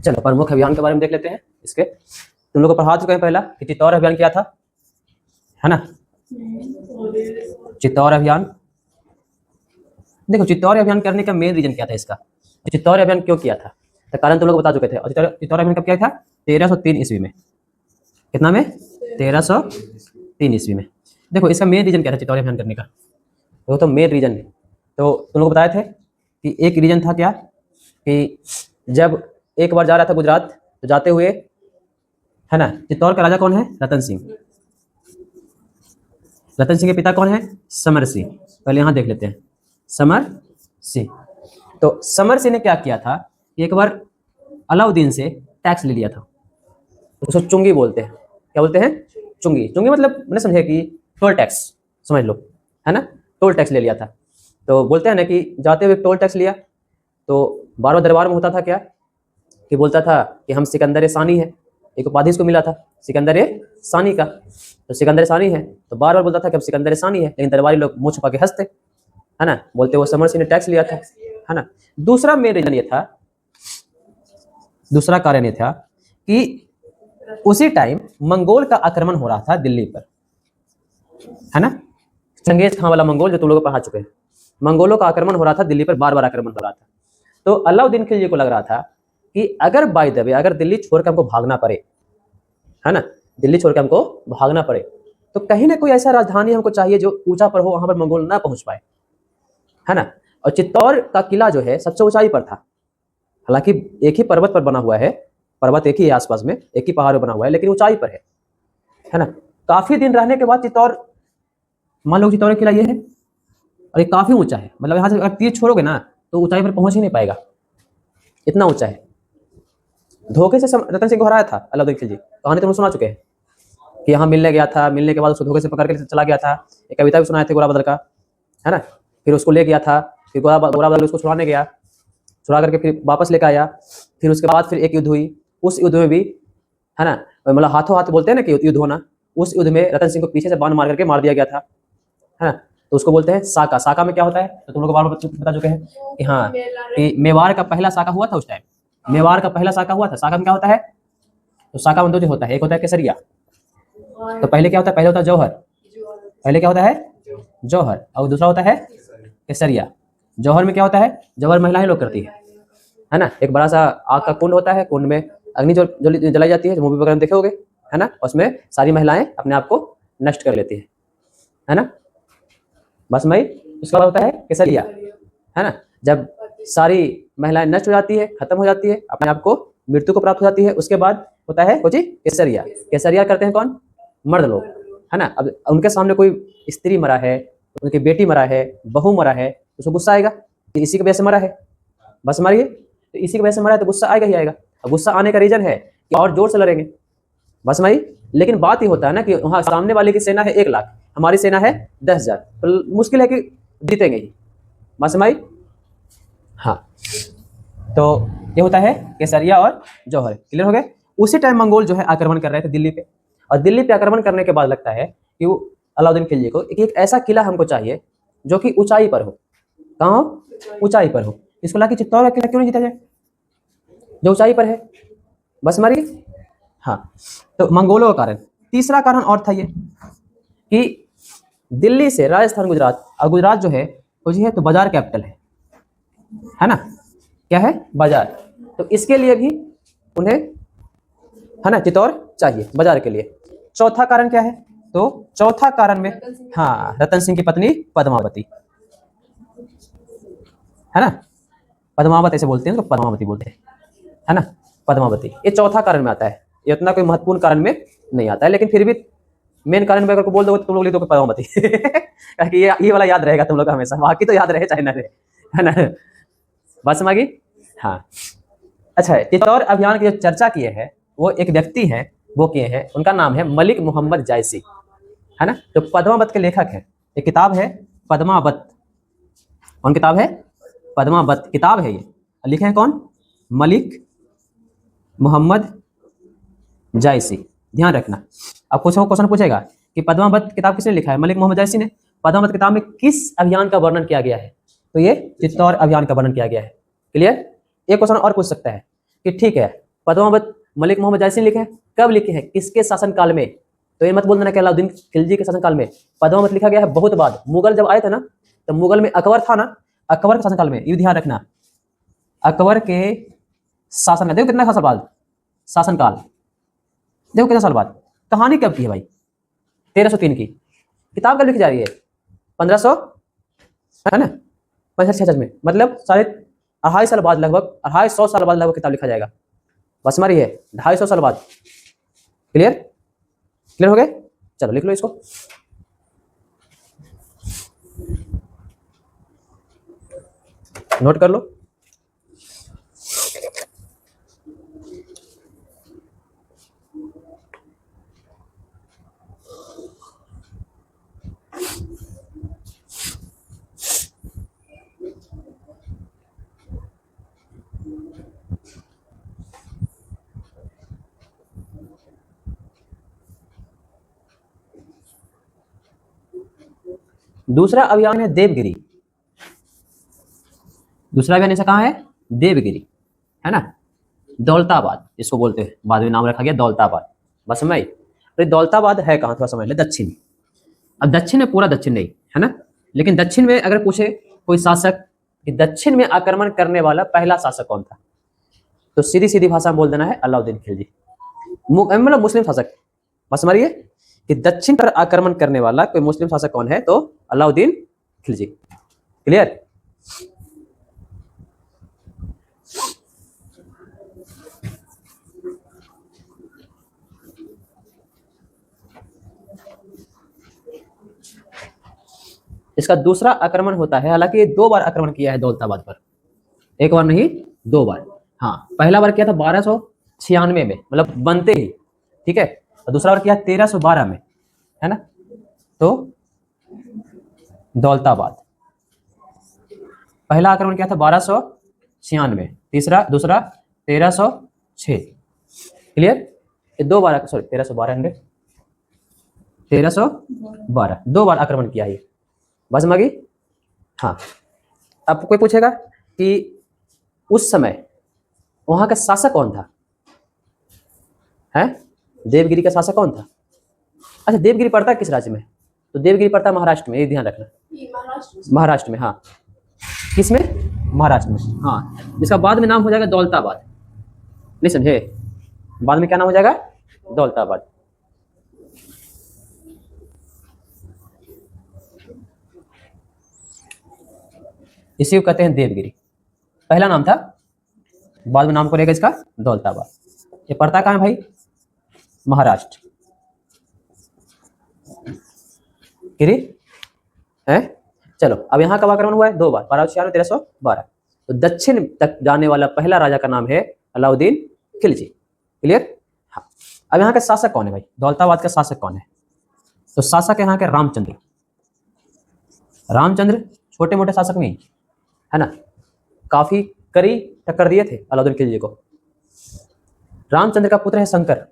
चलो प्रमुख अभियान के बारे में देख लेते हैं। इसके तुम लोग को पढ़ा चुके हैं पहला कि चित्तौर अभियान क्या था, है ना। चित्तौर अभियान, देखो चित्तौर अभियान करने का मेन रीजन क्या था इसका, चित्तौर अभियान क्यों किया था, तो कारण तुम लोग को बता चुके थे। और चित्तौर अभियान कब किया था, 1303 ईस्वी में। कितना में, 1303 ईस्वी में। देखो इसका मेन रीजन क्या था चित्तौर अभियान करने का, वो तो मेन रीजन है। तो तुम लोग बताए थे कि एक रीजन था क्या, कि जब एक बार जा रहा था गुजरात, तो जाते हुए, है ना, चित्तौर का राजा कौन है, रतन सिंह। रतन सिंह के पिता कौन है, समर सिंह। पहले यहाँ देख लेते हैं, समर सिंह। तो समर सिंह ने क्या किया था, एक बार अलाउद्दीन से टैक्स ले लिया था, उसको चुंगी बोलते हैं। क्या बोलते हैं, चुंगी। चुंगी मतलब मैंने समझे कि टोल टैक्स, समझ लो, है ना, टोल टैक्स ले लिया था। तो बोलते हैं ना कि जाते हुए टोल टैक्स लिया, तो बार बार दरबार में होता था क्या, कि बोलता था कि हम सिकंदर सानी है, एक उपाधि इसको मिला था सिकंदर सानी का। तो सिकंदर सानी है, तो बार बार बोलता था कि हम सिकंदर सानी है, लेकिन दरबारी लोग मुंह छुपा के हंसते, है ना, बोलते वो समर सिंह ने टैक्स लिया था, है ना। दूसरा मेन रीजन ये था, दूसरा कारण ये था कि उसी टाइम मंगोल का आक्रमण हो रहा था दिल्ली पर, है ना। चंगेज खान वाला मंगोल जो तुम लोग पढ़ा चुके हैं, मंगोलों का आक्रमण हो रहा था दिल्ली पर, बार बार आक्रमण हो रहा था। तो अलाउद्दीन खिलजी को लग रहा था कि अगर बाय द वे अगर दिल्ली छोड़ के हमको भागना पड़े, है ना, दिल्ली छोड़ के हमको भागना पड़े, तो कहीं ना कोई ऐसा राजधानी हमको चाहिए जो ऊंचा पर हो, वहां पर मंगोल ना पहुंच पाए, है ना। और चित्तौर का किला जो है सबसे ऊंचाई पर था, हालांकि एक ही पर्वत पर बना हुआ है, पर्वत एक ही है आसपास में, एक ही पहाड़ पर बना हुआ है, लेकिन ऊंचाई पर है ना। काफी दिन रहने के बाद चित्तौर, मान लो चित्तौर किला ये है और ये काफी ऊंचा है, मतलब यहाँ से अगर तीर छोड़ोगे ना तो ऊंचाई पर पहुंच ही नहीं पाएगा, इतना ऊंचा है। धोखे से रतन सिंह को हराया था अलाउद्दीन खिलजी, कहानी तुम सुना चुके हैं कि यहाँ मिलने गया था, मिलने के बाद उसको धोखे से पकड़ के चला गया था। एक कविता भी सुनाए थे गोरा बदर का, है ना। फिर उसको ले गया था, फिर गोरा बदर उसको छुड़ाने गया, छुड़ा करके फिर वापस लेकर आया। फिर उसके बाद फिर एक युद्ध हुई, उस युद्ध में भी, है ना, मतलब हाथों हाथ बोलते हैं ना कि युद्ध होना, उस युद्ध में रतन सिंह को पीछे से बाण मार करके मार दिया गया था, है ना। तो उसको बोलते हैं साका। साका में क्या होता है, तो तुम लोग बार बार बता चुके हैं कि हाँ, कि मेवाड़ का पहला साका हुआ था उस टाइम, मेवाड़ का पहला साका हुआ था। साका में क्या होता है, तो साका में दो जो होता है, एक होता है केसरिया, तो पहले क्या होता है, पहले होता है जौहर, पहले क्या होता है जौहर, और दूसरा होता है केसरिया। जौहर में क्या होता है, जौहर महिलाएं लोग करती है ना। एक बड़ा सा आग का कुंड होता है, कुंड में अग्नि जो जलाई जाती है, जो मूवी वगैरह देखे होगे, है ना, उसमें सारी महिलाएं अपने आप को नष्ट कर लेती है ना। बस मई, उसका होता है केसरिया, है ना। जब सारी महिलाएं नष्ट हो जाती है, खत्म हो जाती है, अपने आप को मृत्यु को प्राप्त हो जाती है, उसके बाद होता है कुछ केसरिया। केसरिया करते हैं कौन, मर्द लोग, है ना। अब उनके सामने कोई स्त्री मरा है, उनकी बेटी मरा है, बहू मरा है, उसको गुस्सा आएगा कि इसी की वजह से मरा है, बस मारिए, तो इसी की वजह से मरा है, तो गुस्सा आएगा ही आएगा। अब गुस्सा आने का रीजन है कि और जोर से लड़ेंगे, बस मारी। लेकिन बात ये होता है ना कि वहाँ सामने वाले की सेना है 1 लाख, हमारी सेना है 10,000, तो मुश्किल है कि जीतेंगे ही, बस मारी। हाँ, तो ये होता है केसरिया और जौहर, क्लियर हो गए। उसी टाइम मंगोल जो है आक्रमण कर रहे थे दिल्ली पे, और दिल्ली पे आक्रमण करने के बाद लगता है कि वो अलाउद्दीन खिलजी को एक ऐसा किला हमको चाहिए जो कि ऊंचाई पर हो। कहाँ हो, ऊंचाई पर हो। इसको ला कि चित्तौड़ का किला क्यों नहीं जीता जाए, जो ऊंचाई पर है, बस मारिए। हाँ, तो मंगोलों का कारण। तीसरा कारण और था ये कि दिल्ली से राजस्थान गुजरात, और गुजरात जो है वो जी है तो बाजार कैपिटल है ना, क्या है, बाजार। तो इसके लिए भी उन्हें, है ना, चित्तौड़ चाहिए बाजार के लिए। चौथा कारण क्या है, तो चौथा कारण में, हाँ, रतन सिंह की पत्नी पद्मावती, है ना, पद्मावती ऐसे बोलते हैं, तो पद्मावती बोलते हैं, है ना, पद्मावती। ये चौथा कारण में आता है, ये उतना कोई महत्वपूर्ण कारण में नहीं आता है, लेकिन फिर भी मेन कारण में अगर को बोल दोगे तो तुम लोग लिख दोगे पद्मावती कि ये वाला याद रहेगा तुम लोग का हमेशा, बाकी तो याद रहे चाहे ना रहे, है ना, बस मागी। हाँ, अच्छा, चित्तौड़ अभियान की जो चर्चा किए हैं वो एक व्यक्ति हैं, वो किए हैं, उनका नाम है मलिक मोहम्मद जायसी, है ना, जो पद्मावत के लेखक है। एक किताब है पद्मावत, कौन किताब है, पद्मावत किताब है, ये लिखे हैं कौन, मलिक मोहम्मद जायसी। ध्यान रखना, अब कुछ क्वेश्चन पूछेगा कि पद्मावत किताब किसने लिखा है, मलिक मोहम्मद जायसी ने। पद्मावत किताब में किस अभियान का वर्णन किया गया है, तो ये चित्तौड़ अभियान का वर्णन किया गया है, क्लियर। एक क्वेश्चन और पूछ सकता है कि ठीक है, पद्मावत मलिक मोहम्मद जैसी लिखे हैं, कब लिखे हैं, किसके शासनकाल में? तो ये मत बोल देना कि अलाउद्दीन खिलजी के शासनकाल में। पद्मावत लिखा गया है बहुत बाद, मुगल जब आए थे ना, तो मुगल में अकबर था ना, अकबर के शासनकाल में, ये ध्यान रखना, अकबर के शासन, देखो कितना साल बाद शासनकाल, देखो कितना साल बाद। कहानी कब की है भाई? 1303 की। किताब कब लिखी जा रही है? 1500, है ना, 65 में, मतलब साढ़े 250 साल बाद, लगभग 250 साल बाद लगभग किताब लिखा जाएगा। बस हमारी है 250 साल बाद। क्लियर? क्लियर हो गए? चलो लिख लो इसको। नोट कर लो। दूसरा अभियान है देवगिरी। दूसरा अभियान ऐसा कहाँ है? देवगिरी, है ना, दौलताबाद इसको बोलते हैं, बाद में नाम रखा गया दौलताबाद। बस समझ आई? तो दौलताबाद है कहाँ, थोड़ा समझ ले, दक्षिण। अब दक्षिण में पूरा दक्षिण नहीं है ना, लेकिन दक्षिण में अगर पूछे कोई शासक कि दक्षिण में आक्रमण करने वाला पहला शासक कौन था, तो सीधी सीधी भाषा में बोल देना है अलाउद्दीन खिलजी, मतलब मुस्लिम शासक। बस समझिए कि दक्षिण पर आक्रमण करने वाला कोई मुस्लिम शासक कौन है, तो अलाउद्दीन खिलजी। क्लियर? इसका दूसरा आक्रमण होता है, हालांकि ये 2 बार आक्रमण किया है दौलताबाद पर, एक बार नहीं 2 बार। हाँ, पहला बार किया था 1296 में, मतलब बनते ही, ठीक है, और दूसरा बार किया 1312 में, है ना। तो दौलताबाद पहला आक्रमण किया था 1296, दूसरा 1306। क्लियर? ये 2 बार, सॉरी 1312 2 बार आक्रमण किया है। बस मगी। हाँ, अब कोई पूछेगा कि उस समय वहां का शासक कौन था, है देवगिरी का शासक कौन था? अच्छा, देवगिरी पड़ता है किस राज्य में? तो देवगिरी पड़ता है महाराष्ट्र में, ये ध्यान रखना, महाराष्ट्र में। हाँ, किस में? महाराष्ट्र में। हाँ, जिसका बाद में नाम हो जाएगा दौलताबाद। नहीं समझे? बाद में क्या नाम हो जाएगा? दौलताबाद। इसी को कहते हैं देवगिरी। पहला नाम था, बाद में नाम को लेगा इसका दौलताबाद। ये पड़ता कहाँ है भाई? महाराष्ट्र। गिरी है। चलो, अब यहाँ कब आक्रमण हुआ है? 2 बार, 1296 1312। तो दक्षिण तक जाने वाला पहला राजा का नाम है अलाउद्दीन खिलजी। क्लियर? हाँ, अब यहाँ का शासक कौन है भाई? दौलताबाद का शासक कौन है? तो शासक यहाँ के रामचंद्र। रामचंद्र छोटे मोटे शासक नहीं, है ना, काफी कड़ी टक्कर दिए थे अलाउद्दीन खिलजी को। रामचंद्र का पुत्र है शंकर।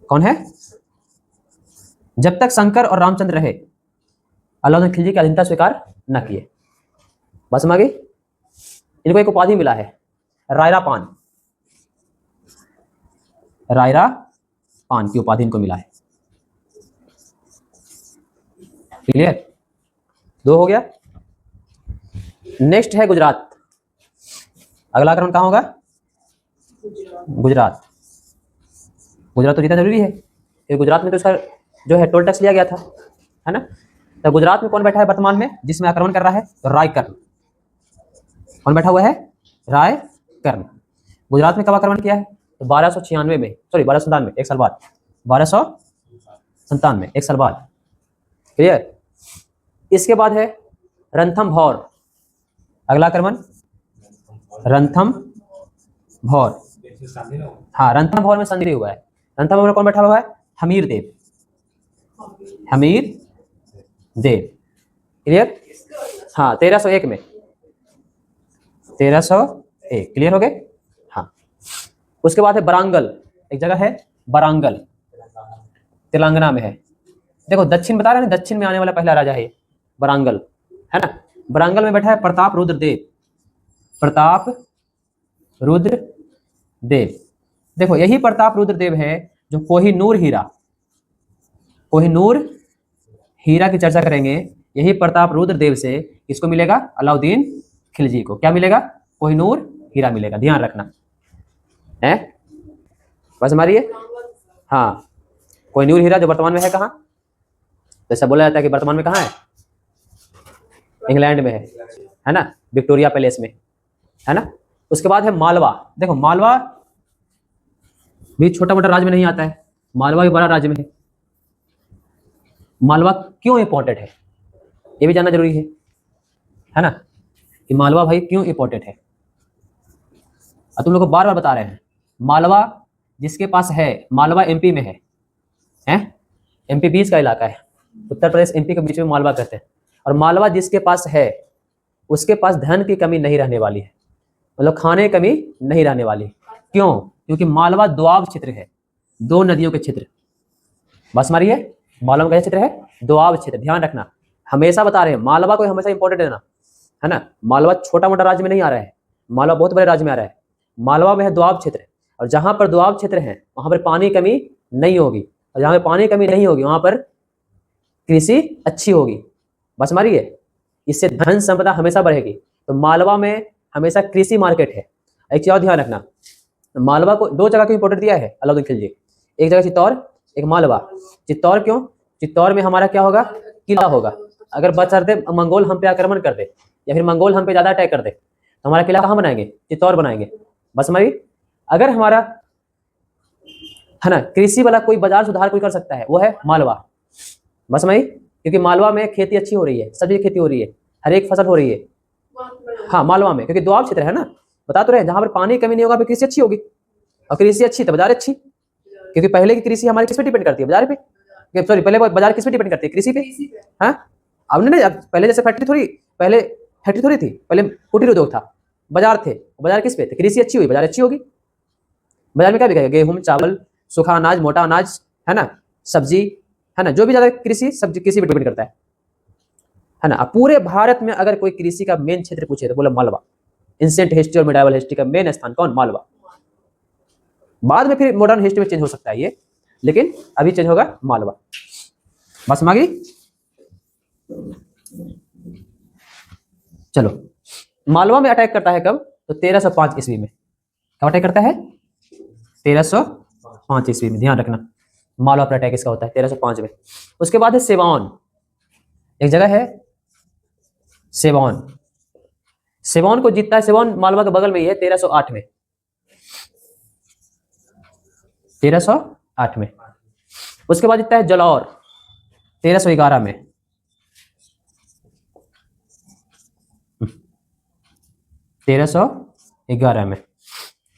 कौन है? जब तक शंकर और रामचंद्र रहे, अलाउद्दीन खिलजी की अधीनता स्वीकार न किए। बस समझ गई? इनको एक उपाधि मिला है, रायरा पान। रायरा पान की उपाधि इनको मिला है। क्लियर? 2 हो गया। नेक्स्ट है गुजरात। अगला आक्रमण कहाँ होगा? गुजरात। गुजरात तो जीतना जरूरी है, ये गुजरात में तो इसका जो है टोल टैक्स लिया गया था, है ना। तो गुजरात में कौन बैठा है वर्तमान में जिसमें आक्रमण कर रहा है? तो रायकर्ण। कौन बैठा हुआ है? रायकर्ण। गुजरात में कब आक्रमण किया है? तो 1296 में, सॉरी 1297, 1 साल बाद, 1297, 1 साल बाद। क्लियर? इसके बाद है रणथंभौर। अगला आक्रमण रणथंभौर। हाँ, रणथंभौर में संधि हुआ है। रणथंभौर में कौन बैठा हुआ है? हमीर देव। हमीर देव। क्लियर? हाँ, 1301 में, 1301। क्लियर हो गए? हाँ। उसके बाद है बरांगल। एक जगह है बरांगल, तेलंगाना में है। देखो दक्षिण बता रहे हैं, दक्षिण में आने वाला पहला राजा है बरांगल, है ना। बरांगल में बैठा है प्रताप रुद्र देव। प्रताप रुद्र देव। देखो यही प्रताप रुद्र देव है जो कोहिनूर हीरा, कोहिनूर हीरा की चर्चा करेंगे। यही प्रताप रुद्र देव से किसको मिलेगा? अलाउद्दीन खिलजी को। क्या मिलेगा? कोहिनूर हीरा मिलेगा, ध्यान रखना है। बस हमारी है। हाँ, कोहिनूर हीरा जो वर्तमान में है कहाँ? जैसा बोला जाता है कि वर्तमान में कहाँ है? इंग्लैंड में है ना, विक्टोरिया पैलेस में, है ना। उसके बाद है मालवा। देखो मालवा भी छोटा मोटा राज्य में नहीं आता है, मालवा भी बड़ा राज्य में है। मालवा क्यों इंपॉर्टेंट है ये भी जानना जरूरी है ना, कि मालवा भाई क्यों इंपॉर्टेंट है। और तुम लोग को बार बार बता रहे हैं, मालवा जिसके पास है, मालवा एमपी में है, एमपी बीच का इलाका है, उत्तर प्रदेश एमपी के बीच में मालवा कहते हैं। और मालवा जिसके पास है उसके पास धन की कमी नहीं रहने वाली है, मतलब खाने की कमी नहीं रहने वाली। क्यों? क्योंकि मालवा दोआब क्षेत्र है, दो नदियों के क्षेत्र। बस हमारी है, मालवा का क्षेत्र है दोआब क्षेत्र, ध्यान रखना। हमेशा बता रहे हैं मालवा को हमेशा इंपॉर्टेंट देना, है ना। मालवा छोटा मोटा राज्य में नहीं आ रहा है, मालवा बहुत बड़े राज्य में आ रहा है। मालवा में है दोआब क्षेत्र, और जहां पर दोआब क्षेत्र है वहां पर पानी कमी नहीं होगी, और जहां पर पानी कमी नहीं होगी वहां पर कृषि अच्छी होगी। बस हमारी है, इससे धन संपदा हमेशा बढ़ेगी। तो मालवा में हमेशा कृषि मार्केट है। एक चीज और ध्यान रखना, मालवा को दो जगह क्यों इंपॉर्टेंट दिया है अलाउद्दीन खिलजी? एक जगह चित्तौड़, एक मालवा। चित्तौड़ क्यों? चित्तौड़ में हमारा क्या होगा? किला होगा। अगर बशर्ते मंगोल हम पे आक्रमण कर दे या फिर मंगोल हम पे ज्यादा अटैक कर दे तो हमारा किला कहाँ बनाएंगे? चित्तौड़ बनाएंगे। बस हमारी, अगर हमारा है ना कृषि वाला कोई बाजार सुधार कोई कर सकता है वो है मालवा। बस हमारी, क्योंकि मालवा में खेती अच्छी हो रही है, सब्जी खेती हो रही है, हर एक फसल हो रही है। हाँ मालवा में, क्योंकि दोआब क्षेत्र है ना, बता तो रहे जहां पर पानी कमी नहीं होगा कृषि अच्छी होगी, और कृषि अच्छी तो बाजार अच्छी। क्योंकि पहले की कृषि हमारी किस पे डिपेंड करती है? बाजार पे। सॉरी, पहले बाजार किस पे डिपेंड करती है? कृषि पे। हाँ, अब नहीं, अब पहले जैसे फैक्ट्री थोड़ी, पहले फैक्ट्री थोड़ी थी, पहले कुटीर उद्योग था, बाजार थे। बाजार किस पे थे? कृषि अच्छी हुई बाजार अच्छी होगी। बाजार में क्या बिकेगा? गेहूं, चावल, सूखा अनाज, मोटा अनाज, है ना, सब्जी, है ना, जो भी ज्यादा कृषि सब्जी कृषि पे डिपेंड करता है ना। अब पूरे भारत में अगर कोई कृषि का मेन क्षेत्र पूछे तो बोला मालवा। एंशिएंट हिस्ट्री और मिडाइवल हिस्ट्री का मेन स्थान कौन? मालवा। बाद में फिर मॉडर्न हिस्ट्री में चेंज हो सकता है ये, लेकिन अभी चेंज होगा मालवा। बस मांगी। चलो, मालवा में अटैक करता है कब? तो 1305 ईस्वी में। कब अटैक करता है? 1305 ईस्वी में, ध्यान रखना। मालवा पर अटैक इसका होता है 1305 में। उसके बाद है सेवान, एक जगह है सेवान। सेवान को जीतता है, सेवान मालवा के बगल में ही है, 1308 में। 1308 में। उसके बाद जीतता है जलौर 1311 में। 1311 में,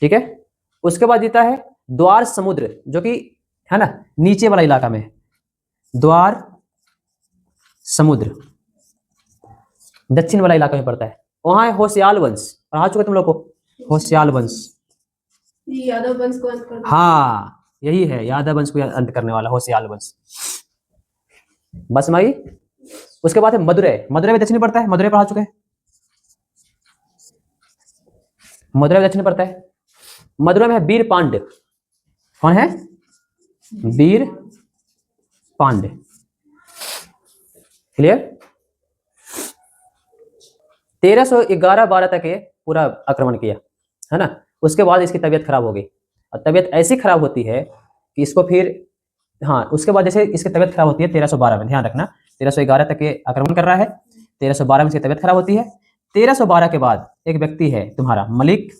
ठीक है। उसके बाद जीता है द्वार समुद्र, जो कि है ना नीचे वाला इलाका में है। द्वार समुद्र दक्षिण वाला इलाका में पड़ता है, वहां है होशियाल वंश। पढ़ा चुके तुम लोग को होशियाल वंश, यादव वंश को अंत कर। हाँ यही है, यादव वंश को अंत करने वाला होशियाल वंश। बस माई। उसके बाद है मदुरै, मदुरै में दक्षिण पड़ता है, मदुरै पढ़ा चुके हैं। मदुरै में दक्षिण पड़ता है। मदुरै में है वीर पांड्य। कौन है? वीर पांड्य। क्लियर? 1311-12 तक ये पूरा आक्रमण किया, है ना। उसके बाद इसकी तबीयत खराब हो गई, और तबीयत ऐसी खराब होती है कि इसको फिर, हाँ उसके बाद जैसे इसकी तबीयत खराब होती है 1312 में, ध्यान रखना। 1311 तक ये आक्रमण कर रहा है, 1312 में इसकी तबीयत खराब होती है। 1312 के बाद एक व्यक्ति है तुम्हारा मलिक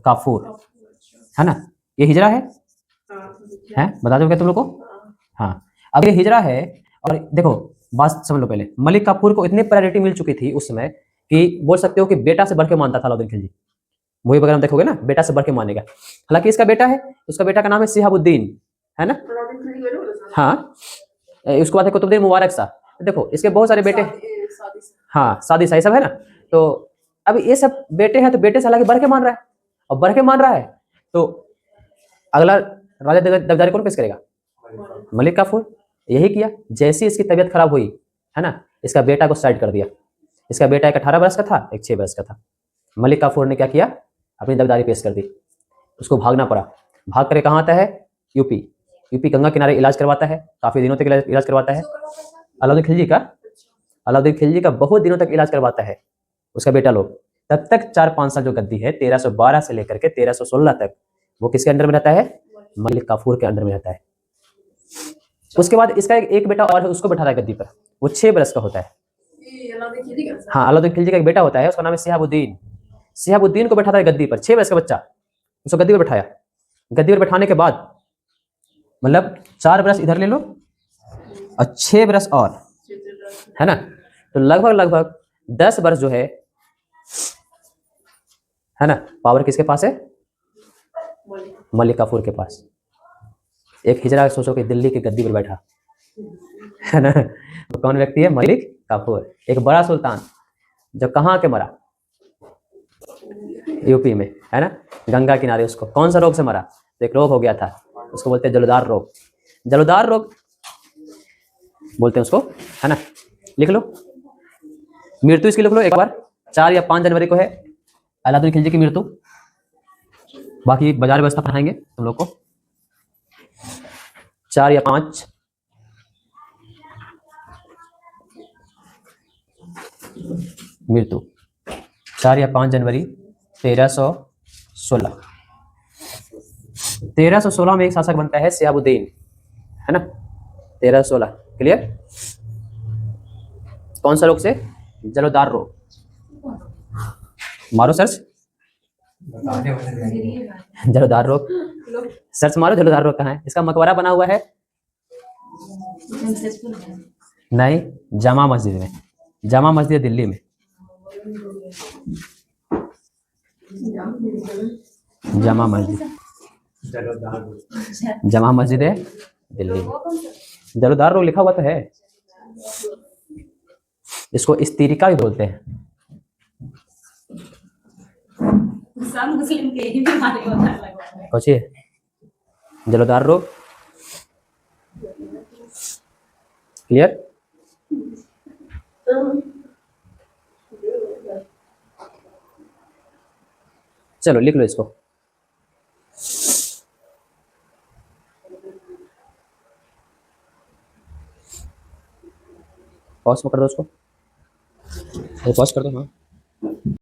काफूर, है ना। ये हिजरा है बता दो क्या तुम लोग को? हाँ, अब ये हिजरा है। और देखो बात समझ लो, पहले मलिक काफूर को इतनी प्रायोरिटी मिल चुकी थी उस समय कि बोल सकते हो कि बेटा से बढ़ के मानता था अलाउद्दीन खिलजी। मूवी वगैरह में देखोगे ना, बेटा से बढ़ के मानेगा। हालांकि इसका बेटा है, उसका बेटा का नाम है शिहाबुद्दीन, है ना। हाँ, उसके बाद है कुतुबुद्दीन मुबारक शाह। देखो इसके बहुत सारे बेटे, हाँ शादी शाही सब है ना। तो अब ये सब बेटे हैं, तो बेटे से हालांकि बढ़ के मान रहा है, और बढ़ के मान रहा है तो अगला राजा दबदारी कौन पेश करेगा? मलिक काफूर। यही किया, जैसी इसकी तबीयत खराब हुई, है ना, इसका बेटा को साइड कर दिया। इसका बेटा एक 18 वर्ष का था, एक 6 वर्ष का था। मलिक काफूर ने क्या किया? अपनी दबदारी पेश कर दी। उसको भागना पड़ा। भाग कर कहाँ आता है? यूपी। यूपी गंगा किनारे इलाज करवाता है, काफी दिनों तक इलाज करवाता है। अलाउद्दीन खिलजी का, अलाउद्दीन खिलजी का बहुत दिनों तक इलाज करवाता है उसका बेटा लोग। तब तक 4-5 साल जो गद्दी है 1312 से लेकर के 1316 तक वो किसके अंडर में रहता है? मलिक काफूर के अंडर में रहता है। उसके बाद इसका एक बेटा और है, उसको बैठाता है गद्दी पर। वो 6 बरस का होता है। हाँ, अलाउद्दीन खिलजी का एक बेटा होता है, उसका नाम है सिहाबुद्दीन। सिहाबुद्दीन को बैठाता है गद्दी पर, 6 बरस का बच्चा, उसको गद्दी पर बैठाया। गद्दी पर बैठाने के बाद मतलब 4 बरस इधर ले लो और 6 बरस और, है ना, तो लगभग 10 बरस जो है ना, पावर किसके पास है? मलिक काफूर के पास। एक हिजरा सोचो कि दिल्ली की गद्दी पर बैठा, है ना, तो कौन व्यक्ति है? मलिक काफूर, एक बड़ा सुल्तान, जो कहाँ के मरा? यूपी में, है ना, गंगा किनारे। उसको कौन सा रोग से मरा? तो एक रोग हो गया था, उसको बोलते हैं जलोदार रोग। जलोदार रोग बोलते हैं उसको, है ना। लिख लो, मृत्यु इसकी लिख लो एक बार। 4 या 5 जनवरी को है अलाउद्दीन खिलजी की मृत्यु। बाकी बाजार व्यवस्था पढ़ाएंगे तुम लोग को। 4 या 5 मृत्यु, 4 या 5 जनवरी 1316। 1316 में एक शासक बनता है सिहाबुद्दीन, है ना। 1316 क्लियर। कौन सा रोग से? जलोदार रोग। मारो सर्च, जलोदार रोग सर्च मारो, जलोदार रोग कहाँ है। इसका मकबरा बना हुआ है नहीं, जामा मस्जिद में। जामा मस्जिद दिल्ली में, जामा मस्जिद, जामा मस्जिद है दिल्ली में। जलोदार रोग लिखा हुआ तो है। इसको इस्तीरिका भी बोलते हैं। सब मुस्लिम के ही बीमारी होता है। कौन सी है? जलोदार रोग। क्लियर। चलो लिख लो इसको। पॉज कर दो उसको, पॉज कर दो। हाँ